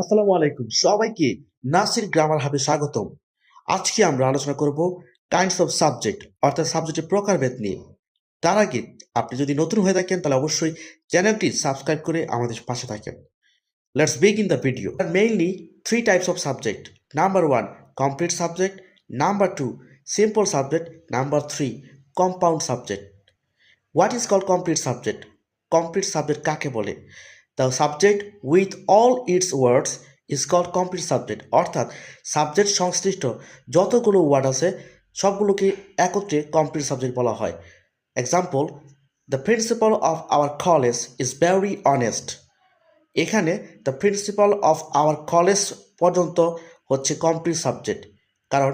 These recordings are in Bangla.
আসসালামু আলাইকুম সবাইকে নাসির গ্রামার হাবে স্বাগতম। আজকে আমরা আলোচনা করব কাইন্ডস অফ সাবজেক্ট অর্থাৎ সাবজেক্টের প্রকারভেদ নিয়ে। তার আগে আপনি যদি নতুন হয়ে থাকেন তাহলে অবশ্যই চ্যানেলটি সাবস্ক্রাইব করে আমাদের পাশে থাকেন। Let's begin the video. There are mainly three types of subject. Number one, complete subject. Number two, simple subject. Number three, compound subject. What is called complete subject? Complete subject কাকে বলে? The subject with all its words is called complete subject. অর্থাৎ সাবজেক্ট সংশ্লিষ্ট যতগুলো ওয়ার্ড আছে সবগুলোকে একত্রে কমপ্লিট সাবজেক্ট বলা হয়। Example, the principal of our college is very honest. এখানে the principal of our college পর্যন্ত হচ্ছে কমপ্লিট সাবজেক্ট, কারণ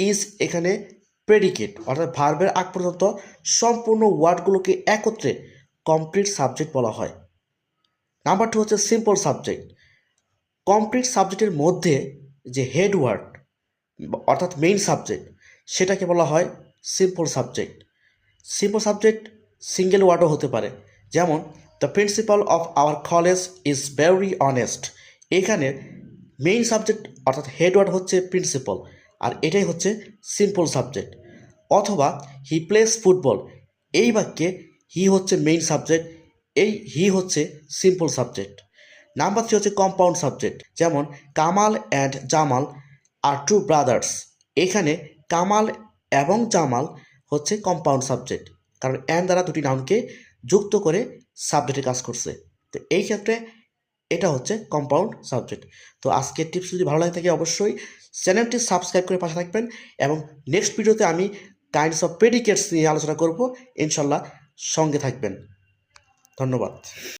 ইজ এখানে প্রেডিকেট অর্থাৎ ভার্বের আগ পর্যন্ত সম্পূর্ণ ওয়ার্ডগুলোকে একত্রে কমপ্লিট সাবজেক্ট বলা হয়। নাম্বার টু হচ্ছে সিম্পল সাবজেক্ট। কমপ্লিট সাবজেক্টের মধ্যে যে হেড ওয়ার্ড অর্থাৎ মেইন সাবজেক্ট সেটাকে বলা হয় simple subject. Simple subject single ওয়ার্ডও হতে পারে, যেমন the principal of our college is very honest. এখানে মেইন সাবজেক্ট অর্থাৎ হেড ওয়ার্ড হচ্ছে প্রিন্সিপাল, আর এটাই হচ্ছে সিম্পল সাবজেক্ট। অথবা হি প্লেস ফুটবল, এই বাক্যে হি হচ্ছে মেইন সাবজেক্ট, এই হি হচ্ছে সিম্পল সাবজেক্ট। নাম্বার থ্রি হচ্ছে কম্পাউন্ড সাবজেক্ট, যেমন Kamal and Jamal are two brothers. এখানে কামাল এবং জামাল হচ্ছে কম্পাউন্ড সাবজেক্ট, কারণ অ্যান্ড দ্বারা দুটি নাউনকে যুক্ত করে সাবজেক্টে কাজ করছে। তো এই ক্ষেত্রে এটা হচ্ছে কম্পাউন্ড সাবজেক্ট। তো আজকের টিপস যদি ভালো লাগে থাকে অবশ্যই চ্যানেলটি সাবস্ক্রাইব করে পাশে থাকবেন, এবং নেক্সট ভিডিওতে আমি কাইন্ডস অফ প্রেডিকেটস নিয়ে আলোচনা করব। ইনশাল্লাহ সঙ্গে থাকবেন। ধন্যবাদ।